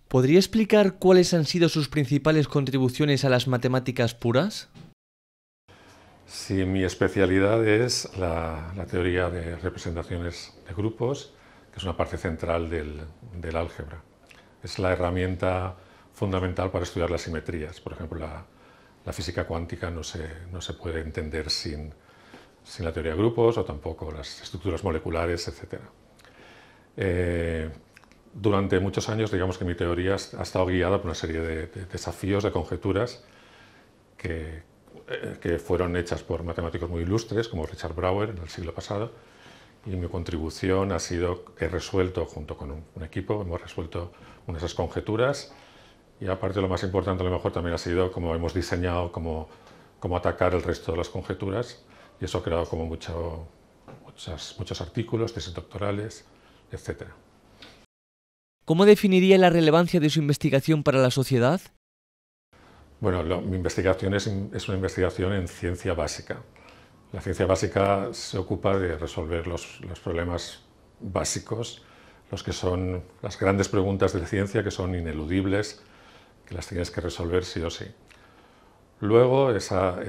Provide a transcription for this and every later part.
¿Podría explicar cuáles han sido sus principales contribuciones a las matemáticas puras? Sí, mi especialidad es la teoría de representaciones de grupos, que es una parte central del álgebra. Es la herramienta fundamental para estudiar las simetrías. Por ejemplo, la física cuántica no se puede entender sin la teoría de grupos o tampoco las estructuras moleculares, etc. Durante muchos años, digamos que mi teoría ha estado guiada por una serie de desafíos, de conjeturas que fueron hechas por matemáticos muy ilustres, como Richard Brouwer en el siglo pasado, y mi contribución ha sido que he resuelto, junto con un equipo, hemos resuelto unas conjeturas, y aparte lo más importante a lo mejor también ha sido cómo hemos diseñado cómo atacar el resto de las conjeturas, y eso ha creado como muchos artículos, tesis doctorales, etc. ¿Cómo definiría la relevancia de su investigación para la sociedad? Bueno, mi investigación es una investigación en ciencia básica. La ciencia básica se ocupa de resolver los problemas básicos, los que son las grandes preguntas de ciencia que son ineludibles, que las tienes que resolver sí o sí. Luego, esa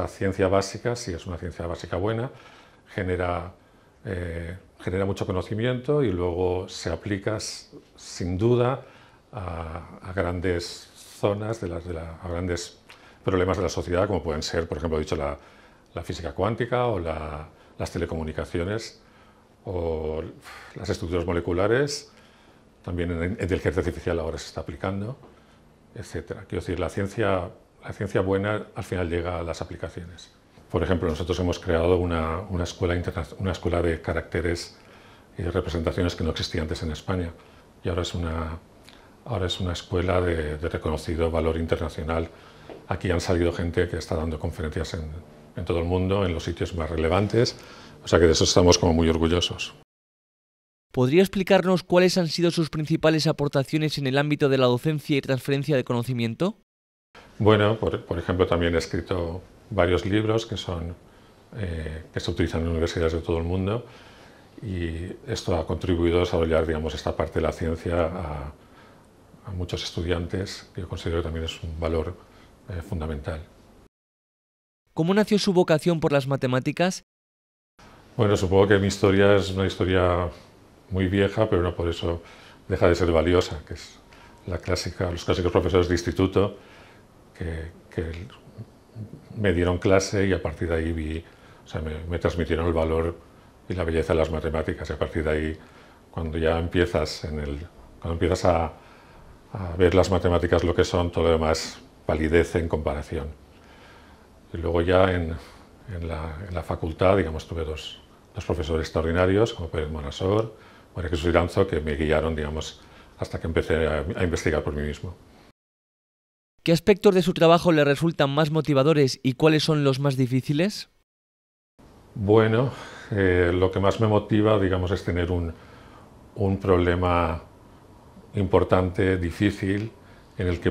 ciencia básica, si es una ciencia básica buena, genera mucho conocimiento y luego se aplica sin duda a grandes zonas, a grandes problemas de la sociedad, como pueden ser, por ejemplo, he dicho la física cuántica o las telecomunicaciones o las estructuras moleculares, también en inteligencia artificial ahora se está aplicando, etc. Quiero decir, la ciencia buena al final llega a las aplicaciones. Por ejemplo, nosotros hemos creado una escuela de caracteres y representaciones que no existía antes en España, y ahora es una escuela de reconocido valor internacional. Aquí han salido gente que está dando conferencias en todo el mundo, en los sitios más relevantes, o sea que de eso estamos como muy orgullosos. ¿Podría explicarnos cuáles han sido sus principales aportaciones en el ámbito de la docencia y transferencia de conocimiento? Bueno, por ejemplo, también he escrito varios libros que se utilizan en universidades de todo el mundo, y esto ha contribuido a desarrollar, digamos, esta parte de la ciencia a muchos estudiantes, que yo considero que también es un valor fundamental. ¿Cómo nació su vocación por las matemáticas? Bueno, supongo que mi historia es una historia muy vieja, pero no por eso deja de ser valiosa, que es los clásicos profesores de instituto que me dieron clase y a partir de ahí me transmitieron el valor y la belleza de las matemáticas, y a partir de ahí, cuando ya empiezas a ver las matemáticas lo que son, todo lo demás palidece en comparación. Y luego ya en la facultad, digamos, tuve dos profesores extraordinarios, como Pérez Monasor, María Jesús Iranzo, que me guiaron, digamos, hasta que empecé a investigar por mí mismo. ¿Qué aspectos de su trabajo le resultan más motivadores y cuáles son los más difíciles? Bueno, lo que más me motiva, digamos, es tener un problema importante, difícil, en el que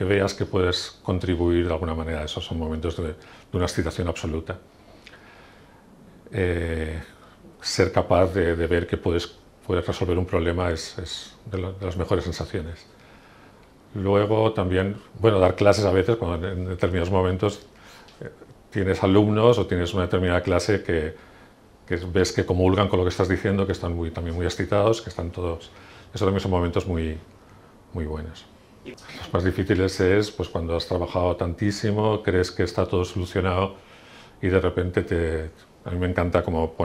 veas que puedes contribuir de alguna manera. Esos son momentos de una excitación absoluta. Ser capaz de ver que puedes resolver un problema es de las mejores sensaciones. Luego también, bueno, dar clases a veces, cuando en determinados momentos tienes alumnos o tienes una determinada clase que ves que comulgan con lo que estás diciendo, que están también muy excitados, que están todos... Eso también son momentos muy buenos. Los más difíciles es pues, cuando has trabajado tantísimo, crees que está todo solucionado y de repente a mí me encanta como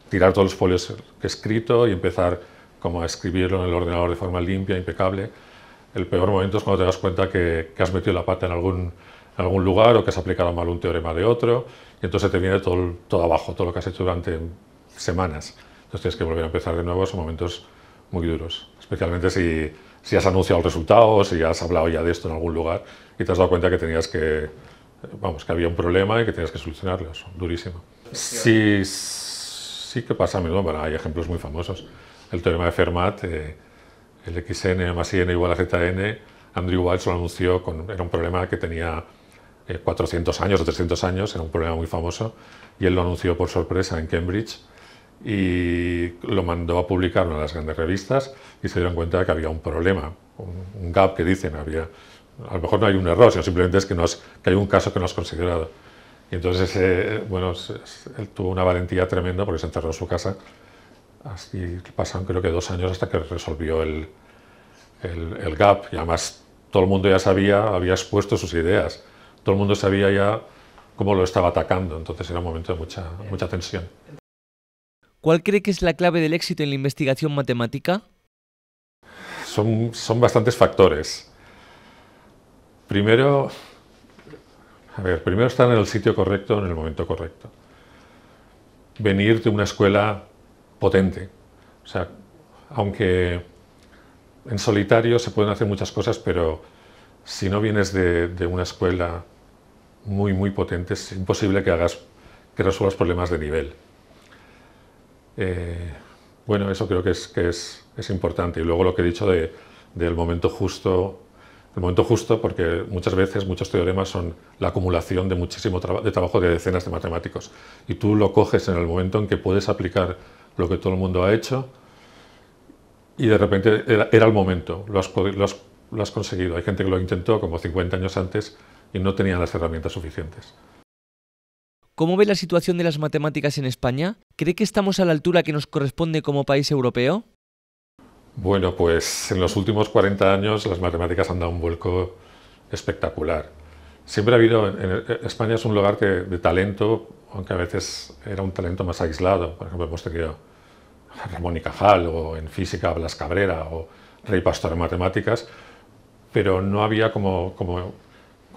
tirar todos los folios que he escrito y empezar como a escribirlo en el ordenador de forma limpia, impecable. El peor momento es cuando te das cuenta que has metido la pata en algún lugar o que has aplicado mal un teorema de otro, y entonces te viene todo abajo, todo lo que has hecho durante semanas. Entonces tienes que volver a empezar de nuevo. Son momentos muy duros, especialmente si has anunciado el resultado o si has hablado ya de esto en algún lugar y te has dado cuenta que que había un problema y que tenías que solucionarlo. Es durísimo. Sí que pasa a menudo. Bueno, hay ejemplos muy famosos. El teorema de Fermat, el xn más in igual a zn, Andrew Wiles lo anunció, era un problema que tenía 400 años o 300 años, era un problema muy famoso, y él lo anunció por sorpresa en Cambridge, y lo mandó a publicar en una de las grandes revistas y se dieron cuenta de que había un problema, un gap que dicen, había, a lo mejor no hay un error, sino simplemente es que, que hay un caso que no es considerado. Y entonces, bueno, él tuvo una valentía tremenda porque se encerró en su casa y pasaron creo que 2 años hasta que resolvió el gap, y además todo el mundo ya sabía, había expuesto sus ideas, todo el mundo sabía ya cómo lo estaba atacando, entonces era un momento de mucha tensión. ¿Cuál cree que es la clave del éxito en la investigación matemática? Son bastantes factores. Primero estar en el sitio correcto, en el momento correcto. Venir de una escuela potente. O sea, aunque en solitario se pueden hacer muchas cosas, pero si no vienes de una escuela muy potente, es imposible que resuelvas problemas de nivel. Bueno, eso creo que es importante. Y luego lo que he dicho del momento justo. El momento justo, porque muchas veces muchos teoremas son la acumulación de muchísimo trabajo de decenas de matemáticos. Y tú lo coges en el momento en que puedes aplicar lo que todo el mundo ha hecho y de repente era el momento, lo has conseguido. Hay gente que lo intentó como 50 años antes y no tenían las herramientas suficientes. ¿Cómo ve la situación de las matemáticas en España? ¿Cree que estamos a la altura que nos corresponde como país europeo? Bueno, pues en los últimos 40 años las matemáticas han dado un vuelco espectacular. Siempre ha habido, España es un lugar de talento, aunque a veces era un talento más aislado. Por ejemplo, hemos tenido a Ramón y Cajal, o en física Blas Cabrera, o Rey Pastor en matemáticas, pero no había como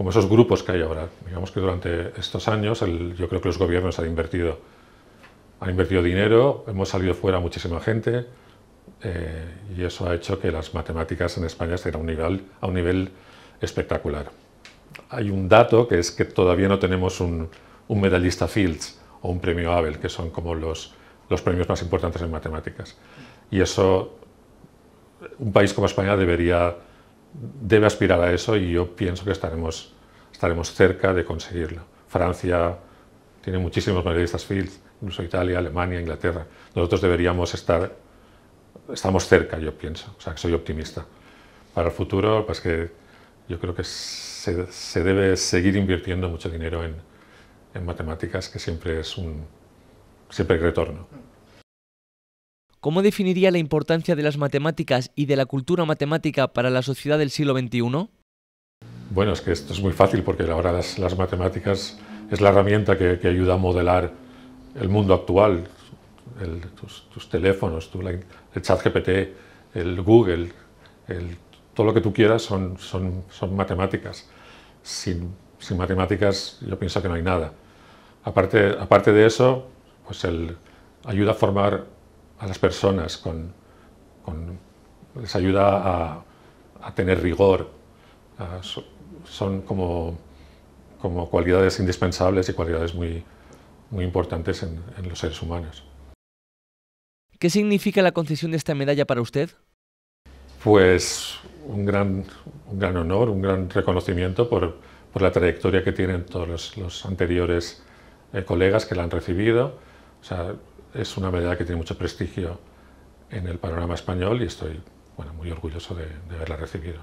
esos grupos que hay ahora. Digamos que durante estos años yo creo que los gobiernos han invertido dinero, hemos salido fuera muchísima gente, y eso ha hecho que las matemáticas en España estén a un nivel espectacular. Hay un dato que es que todavía no tenemos un medallista Fields o un premio Abel, que son como los premios más importantes en matemáticas. Y eso, un país como España debe aspirar a eso, y yo pienso que estaremos cerca de conseguirlo. Francia tiene muchísimos medallistas Fields, incluso Italia, Alemania, Inglaterra. Nosotros estamos cerca, yo pienso, o sea, que soy optimista. Para el futuro, pues que yo creo que se debe seguir invirtiendo mucho dinero en matemáticas, que siempre hay retorno. ¿Cómo definiría la importancia de las matemáticas y de la cultura matemática para la sociedad del siglo XXI? Bueno, es que esto es muy fácil, porque ahora las matemáticas es la herramienta que ayuda a modelar el mundo actual. Tus teléfonos, el ChatGPT, el Google, todo lo que tú quieras son matemáticas. Sin matemáticas yo pienso que no hay nada. Aparte de eso, pues ayuda a formar a las personas, les ayuda a tener rigor. Son como cualidades indispensables y cualidades muy importantes en los seres humanos. ¿Qué significa la concesión de esta medalla para usted? Pues un gran honor, un gran reconocimiento por la trayectoria que tienen todos los anteriores colegas que la han recibido. O sea, es una medalla que tiene mucho prestigio en el panorama español, y estoy muy orgulloso de haberla recibido.